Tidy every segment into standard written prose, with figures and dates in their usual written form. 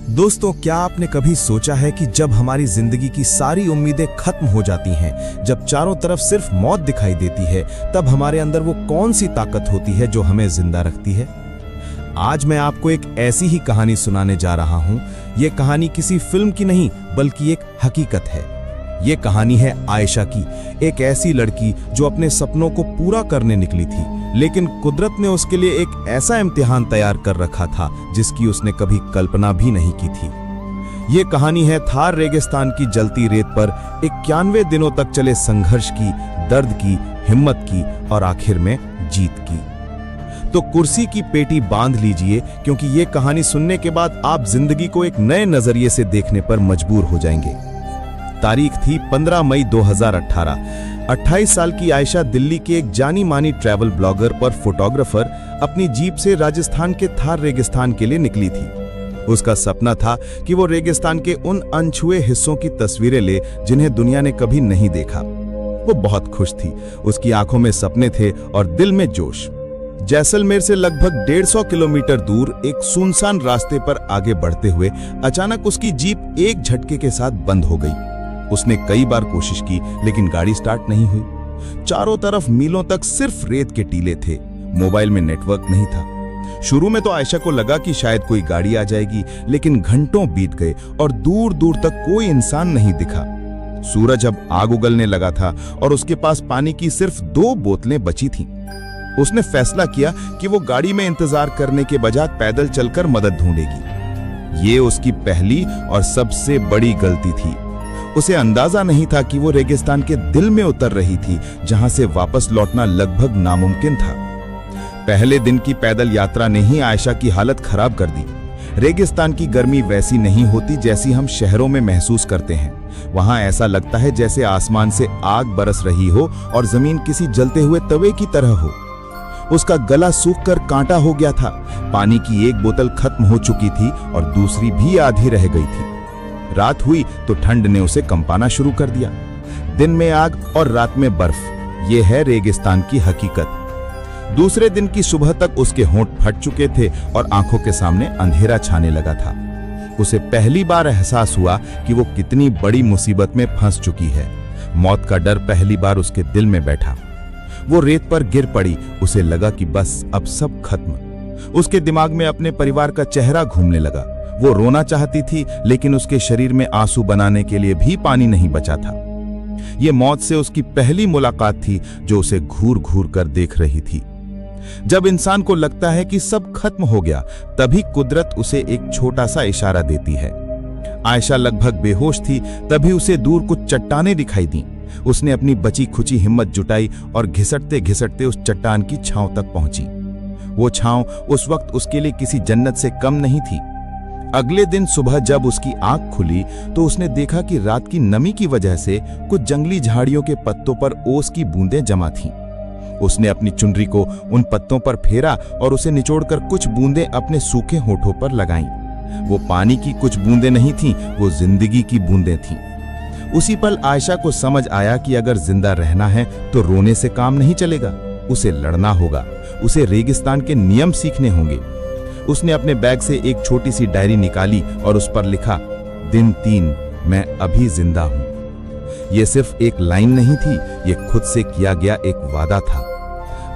दोस्तों, क्या आपने कभी सोचा है कि जब हमारी जिंदगी की सारी उम्मीदें खत्म हो जाती हैं, जब चारों तरफ सिर्फ मौत दिखाई देती है, तब हमारे अंदर वो कौन सी ताकत होती है जो हमें जिंदा रखती है? आज मैं आपको एक ऐसी ही कहानी सुनाने जा रहा हूं। ये कहानी किसी फिल्म की नहीं, बल्कि एक हकीकत है। ये कहानी है आयशा की, एक ऐसी लड़की जो अपने सपनों को पूरा करने निकली थी, लेकिन कुदरत ने उसके लिए एक ऐसा इम्तिहान तैयार कर रखा था जिसकी उसने कभी कल्पना भी नहीं की थी। ये कहानी है थार रेगिस्तान की जलती रेत पर 91 दिनों तक चले संघर्ष की, दर्द की, हिम्मत की और आखिर में जीत की। तो कुर्सी की पेटी बांध लीजिए, क्योंकि ये कहानी सुनने के बाद आप जिंदगी को एक नए नजरिए से देखने पर मजबूर हो जाएंगे। तारीख थी 15 मई 2018। 28 साल की आयशा दिल्ली के एक जानी मानी ट्रैवल ब्लॉगर पर फोटोग्राफर अपनी जीप से राजस्थान के थार रेगिस्तान के लिए निकली थी। उसका सपना था कि वो रेगिस्तान के उन अनछुए हिस्सों की तस्वीरें ले जिन्हें दुनिया ने कभी नहीं देखा। वो बहुत खुश थी, उसकी आंखों में सपने थे और दिल में जोश। जैसलमेर से लगभग 150 किलोमीटर दूर एक सुनसान रास्ते पर आगे बढ़ते हुए अचानक उसकी जीप एक झटके के साथ बंद हो गई। उसने कई बार कोशिश की, लेकिन गाड़ी स्टार्ट नहीं हुई। चारों तरफ मीलों तक सिर्फ रेत के टीले थे, मोबाइल में नेटवर्क नहीं था। शुरू में तो आयशा को लगा कि शायद कोई गाड़ी आ जाएगी, लेकिन घंटों बीत गए और दूर दूर तक कोई इंसान नहीं दिखा। सूरज अब आग उगलने लगा था और उसके पास पानी की सिर्फ 2 बोतलें बची थीं। उसने फैसला किया कि वो गाड़ी में इंतजार करने के बजाय पैदल चलकर मदद ढूंढेगी। ये उसकी पहली और सबसे बड़ी गलती थी। उसे अंदाजा नहीं था कि वो रेगिस्तान के दिल में उतर रही थी, जहां से वापस लौटना लगभग नामुमकिन था। पहले दिन की पैदल यात्रा ने ही आयशा की हालत खराब कर दी। रेगिस्तान की गर्मी वैसी नहीं होती जैसी हम शहरों में महसूस करते हैं। वहां ऐसा लगता है जैसे आसमान से आग बरस रही हो और जमीन किसी जलते हुए तवे की तरह हो। उसका गला सूखकर कांटा हो गया था। पानी की एक बोतल खत्म हो चुकी थी और दूसरी भी आधी रह गई थी। रात हुई तो ठंड ने उसे कंपाना शुरू कर दिया। दिन में आग और रात में बर्फ। यह है रेगिस्तान की हकीकत। दूसरे दिन की सुबह तक उसके होंठ फट चुके थे और आंखों के सामने अंधेरा छाने लगा था। उसे पहली बार एहसास हुआ कि वो कितनी बड़ी मुसीबत में फंस चुकी है। मौत का डर पहली बार उसके दिल में बैठा। वो रेत पर गिर पड़ी। उसे लगा कि बस अब सब खत्म। उसके दिमाग में अपने परिवार का चेहरा घूमने लगा। वो रोना चाहती थी, लेकिन उसके शरीर में आंसू बनाने के लिए भी पानी नहीं बचा था। ये मौत से उसकी पहली मुलाकात थी जो उसे घूर घूर कर देख रही थी। जब इंसान को लगता है कि सब खत्म हो गया, तभी कुदरत उसे एक छोटा सा इशारा देती है। आयशा लगभग बेहोश थी, तभी उसे दूर कुछ चट्टानें दिखाई दी। उसने अपनी बची खुची हिम्मत जुटाई और घिसटते घिसटते उस चट्टान की छांव तक पहुंची। वो छांव उस वक्त उसके लिए किसी जन्नत से कम नहीं थी। अगले दिन सुबह जब उसकी आंख खुली तो उसने देखा कि रात की नमी की वजह से कुछ जंगली झाड़ियों के पत्तों पर ओस की बूंदें जमा थीं। उसने अपनी चुनरी को उन पत्तों पर फेरा और उसे निचोड़कर कुछ बूंदें अपने सूखे होठों पर लगाईं। वो पानी की कुछ बूंदें नहीं थीं, वो जिंदगी की बूंदें थीं। उसी पल आयशा को समझ आया कि अगर जिंदा रहना है तो रोने से काम नहीं चलेगा। उसे लड़ना होगा। उसे रेगिस्तान के नियम सीखने होंगे। उसने अपने बैग से एक छोटी सी डायरी निकाली और उस पर लिखा, दिन 3, मैं अभी जिंदा हूं। यह सिर्फ एक लाइन नहीं थी, यह खुद से किया गया एक वादा था।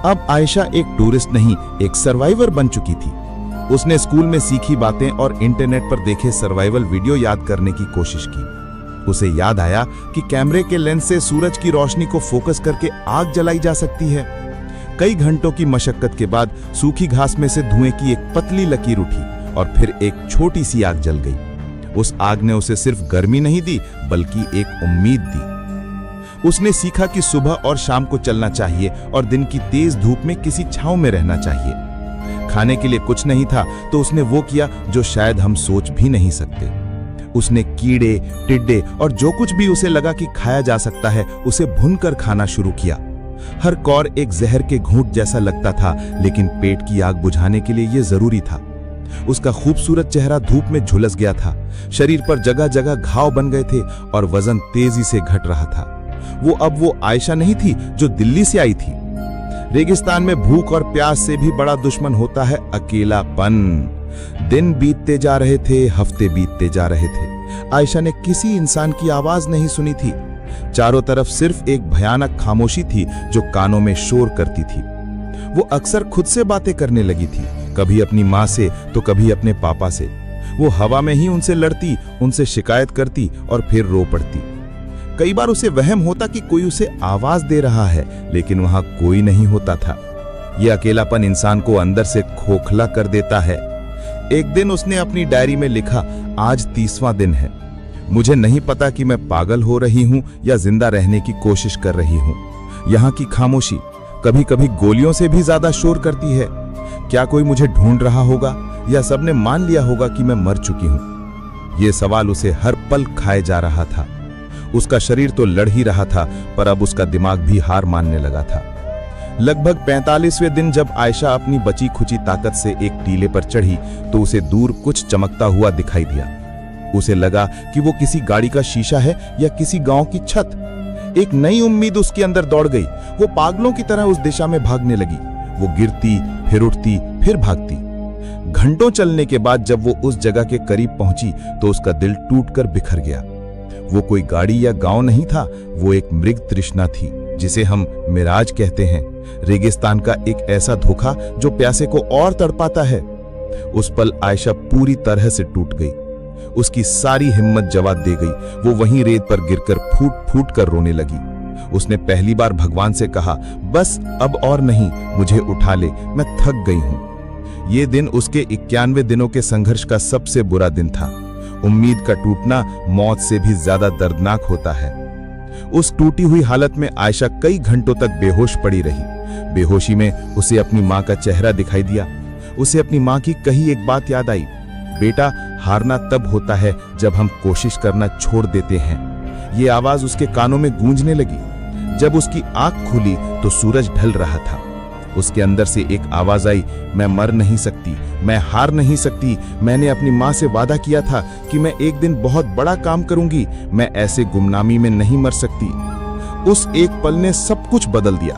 अब आयशा एक टूरिस्ट नहीं, एक सर्वाइवर बन चुकी थी। उसने स्कूल में सीखी बातें और इंटरनेट पर देखे सर्वाइवल वीडियो याद करने की कोशिश की। उसे याद आया कि कैमरे के लेंस से सूरज की रोशनी को फोकस करके आग जलाई जा सकती है। कई घंटों की मशक्कत के बाद सूखी घास में से धुएं की एक पतली लकीर उठी और फिर एक छोटी सी आग जल गई। उस आग ने उसे सिर्फ गर्मी नहीं दी, बल्कि एक उम्मीद दी। उसने सीखा कि सुबह और शाम को चलना चाहिए और दिन की तेज धूप में किसी छांव में रहना चाहिए। खाने के लिए कुछ नहीं था तो उसने वो किया जो शायद हम सोच भी नहीं सकते। उसने कीड़े, टिड्डे और जो कुछ भी उसे लगा कि खाया जा सकता है, उसे भूनकर खाना शुरू किया। हर कौर एक जहर के घूंट जैसा लगता था, लेकिन पेट की आग बुझाने के लिए यह जरूरी था। उसका खूबसूरत चेहरा धूप में झुलस गया था। शरीर पर जगह जगह घाव बन गए थे और वजन तेजी से घट रहा था। वो आयशा नहीं थी जो दिल्ली से आई थी। रेगिस्तान में भूख और प्यास से भी बड़ा दुश्मन होता है अकेलापन। दिन बीतते जा रहे थे, हफ्ते बीतते जा रहे थे। आयशा ने किसी इंसान की आवाज नहीं सुनी थी। चारों तरफ सिर्फ एक भयानक खामोशी थी जो कानों में शोर करती थी। वो अक्सर खुद से बातें करने लगी थी, कभी अपनी माँ से तो कभी अपने पापा से। वो हवा में ही उनसे लड़ती, उनसे शिकायत करती और फिर रो पड़ती। कई बार उसे वहम होता कि कोई उसे आवाज दे रहा है, लेकिन वहां कोई नहीं होता था। यह अकेलापन इंसान को अंदर से खोखला कर देता है। एक दिन उसने अपनी डायरी में लिखा, आज 30वां दिन है। मुझे नहीं पता कि मैं पागल हो रही हूं या जिंदा रहने की कोशिश कर रही हूं। यहाँ की खामोशी कभी कभी गोलियों से भी ज्यादा शोर करती है। क्या कोई मुझे ढूंढ रहा होगा या सबने मान लिया होगा कि मैं मर चुकी हूं? ये सवाल उसे हर पल खाए जा रहा था। उसका शरीर तो लड़ ही रहा था, पर अब उसका दिमाग भी हार मानने लगा था। लगभग 45वें दिन जब आयशा अपनी बची खुची ताकत से एक टीले पर चढ़ी तो उसे दूर कुछ चमकता हुआ दिखाई दिया। उसे लगा कि वो किसी गाड़ी का शीशा है या किसी गांव की छत। एक नई उम्मीद उसके अंदर दौड़ गई। वो पागलों की तरह उस दिशा में भागने लगी। वो गिरती, फिर उठती, फिर भागती। घंटों चलने के बाद जब वो उस जगह के करीब पहुंची तो उसका दिल टूटकर बिखर गया। वो कोई गाड़ी या गांव नहीं था, वो एक मृग तृष्णा थी, जिसे हम मिराज कहते हैं। रेगिस्तान का एक ऐसा धोखा जो प्यासे को और तड़पाता है। उस पल आयशा पूरी तरह से टूट गई। उसकी सारी हिम्मत जवाब दे गई। वो वहीं रेत पर गिरकर फूट फूट कर रोने लगी। उसने पहली बार भगवान से कहा, बस अब और नहीं, मुझे उठा ले, मैं थक गई हूं। ये दिन उसके 91 दिनों के संघर्ष का सबसे बुरा दिन था। उम्मीद का टूटना मौत से भी ज्यादा दर्दनाक होता है। उस टूटी हुई हालत में आयशा कई घंटों तक बेहोश पड़ी रही। बेहोशी में उसे अपनी माँ का चेहरा दिखाई दिया। उसे अपनी माँ की कही एक बात याद आई, बेटा, हारना तब होता है जब हम कोशिश करना छोड़ देते हैं। ये आवाज उसके कानों में गूंजने लगी। जब उसकी आंख खुली तो सूरज ढल रहा था। उसके अंदर से एक आवाज आई, मैं मर नहीं सकती, मैं हार नहीं सकती। मैंने अपनी माँ से वादा किया था कि मैं एक दिन बहुत बड़ा काम करूंगी। मैं ऐसे गुमनामी में नहीं मर सकती। उस एक पल ने सब कुछ बदल दिया।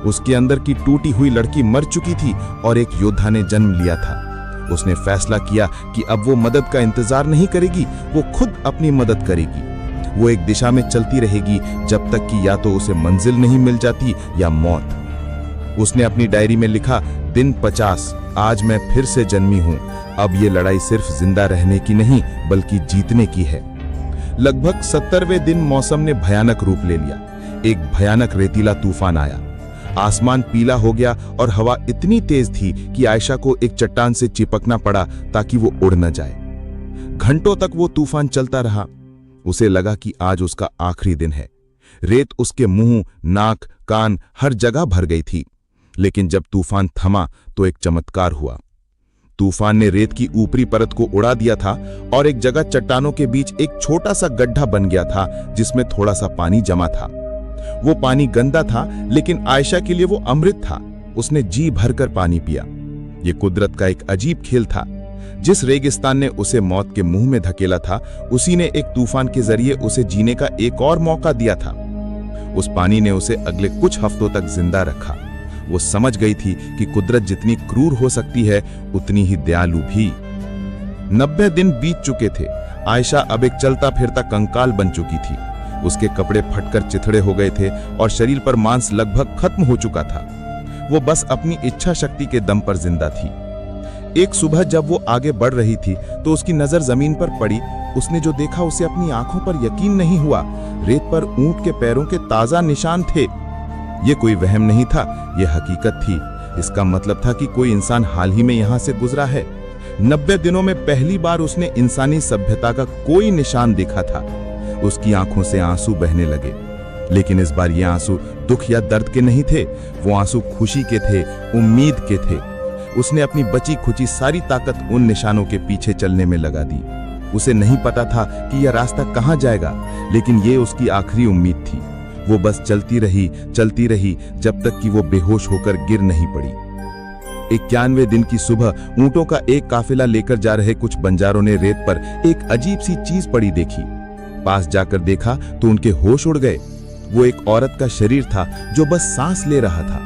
उसके अंदर की टूटी हुई लड़की मर चुकी थी और एक योद्धा ने जन्म लिया था। उसने फैसला किया कि अब वो मदद का इंतजार नहीं करेगी, वो खुद अपनी मदद करेगी। वो एक दिशा में चलती रहेगी जब तक कि या तो उसे मंजिल नहीं मिल जाती या मौत। उसने अपनी डायरी में लिखा, दिन 50, आज मैं फिर से जन्मी हूं। अब ये लड़ाई सिर्फ जिंदा रहने की नहीं बल्कि जीतने की है। लगभग 70वें दिन मौसम ने भयानक रूप ले लिया। एक भयानक रेतीला तूफान आया। आसमान पीला हो गया और हवा इतनी तेज थी कि आयशा को एक चट्टान से चिपकना पड़ा ताकि वो उड़ न जाए। घंटों तक वो तूफान चलता रहा। उसे लगा कि आज उसका आखिरी दिन है। रेत उसके मुंह, नाक, कान हर जगह भर गई थी। लेकिन जब तूफान थमा तो एक चमत्कार हुआ। तूफान ने रेत की ऊपरी परत को उड़ा दिया था और एक जगह चट्टानों के बीच एक छोटा सा गड्ढा बन गया था जिसमें थोड़ा सा पानी जमा था। वो पानी गंदा था, लेकिन आयशा के लिए वो अमृत था। उसने जी भरकर पानी पिया। ये कुदरत का एक अजीब खेल था। जिस रेगिस्तान ने उसे मौत के मुंह में धकेला था, उसी ने एक तूफान के जरिए उसे जीने का एक और मौका दिया था। उस पानी ने उसे अगले कुछ हफ्तों तक जिंदा रखा। वो समझ गई थी कि कुदरत जितनी क्रूर हो सकती है, उतनी ही दयालु भी। 90 दिन बीत चुके थे। आयशा अब एक चलता फिरता कंकाल बन चुकी थी। उसके कपड़े फटकर चिथड़े हो गए थे और शरीर पर मांस लगभग खत्म हो चुका था। वो बस अपनी इच्छा शक्ति के दम पर जिंदा थी। एक सुबह जब वो आगे बढ़ रही थी तो उसकी नजर जमीन पर पड़ी। उसने जो देखा उसे अपनी आंखों पर यकीन नहीं हुआ। रेत पर ऊंट के पैरों के ताजा निशान थे। ये कोई वहम नहीं था, ये हकीकत थी। इसका मतलब था कि कोई इंसान हाल ही में यहां से गुजरा है। 90 दिनों में पहली बार उसने इंसानी सभ्यता का कोई निशान देखा था। उसकी आंखों से आंसू बहने लगे, लेकिन इस बार ये आंसू दुख या दर्द के नहीं थे। वो आंसू खुशी के थे, उम्मीद के थे। उसने अपनी बची खुची सारी ताकत उन निशानों के पीछे चलने में लगा दी। उसे नहीं पता था कि यह रास्ता कहां जाएगा, लेकिन ये उसकी आखिरी उम्मीद थी। वो बस चलती रही जब तक कि वो बेहोश होकर गिर नहीं पड़ी। 91वें दिन की सुबह ऊंटों का एक काफिला लेकर जा रहे कुछ बंजारों ने रेत पर एक अजीब सी चीज पड़ी देखी। पास जाकर देखा तो उनके होश उड़ गए। वो एक औरत का शरीर था जो बस सांस ले रहा था।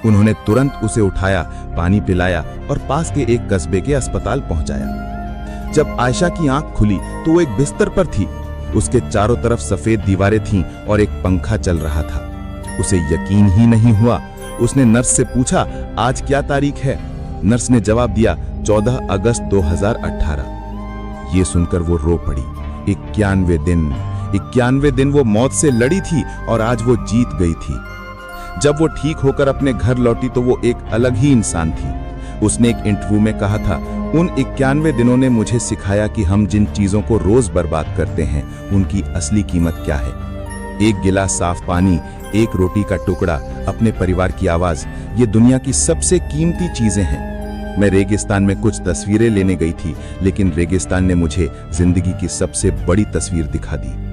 उन्होंने तुरंत उसे उठाया, पानी पिलाया और पास के एक कस्बे के अस्पताल पहुंचाया। जब आयशा की आंख खुली तो वो एक बिस्तर पर थी। उसके चारों तरफ सफेद दीवारें थीं और एक पंखा चल रहा था। उसे यकीन ही नहीं हुआ। उसने नर्स से पूछा, आज क्या तारीख है? नर्स ने जवाब दिया, 14 अगस्त 2018। ये सुनकर वो रो पड़ी। 91 दिन वो मौत से लड़ी थी और आज वो जीत गई थी। जब वो ठीक होकर अपने घर लौटी तो वो एक अलग ही इंसान थी। उसने एक इंटरव्यू में कहा था, उन 91 दिनों ने मुझे सिखाया कि हम जिन चीजों को रोज बर्बाद करते हैं उनकी असली कीमत क्या है। एक गिलास साफ पानी, एक रोटी का टुकड़ा, अपने परिवार की आवाज, ये दुनिया की सबसे कीमती चीजें हैं। मैं रेगिस्तान में कुछ तस्वीरें लेने गई थी, लेकिन रेगिस्तान ने मुझे जिंदगी की सबसे बड़ी तस्वीर दिखा दी।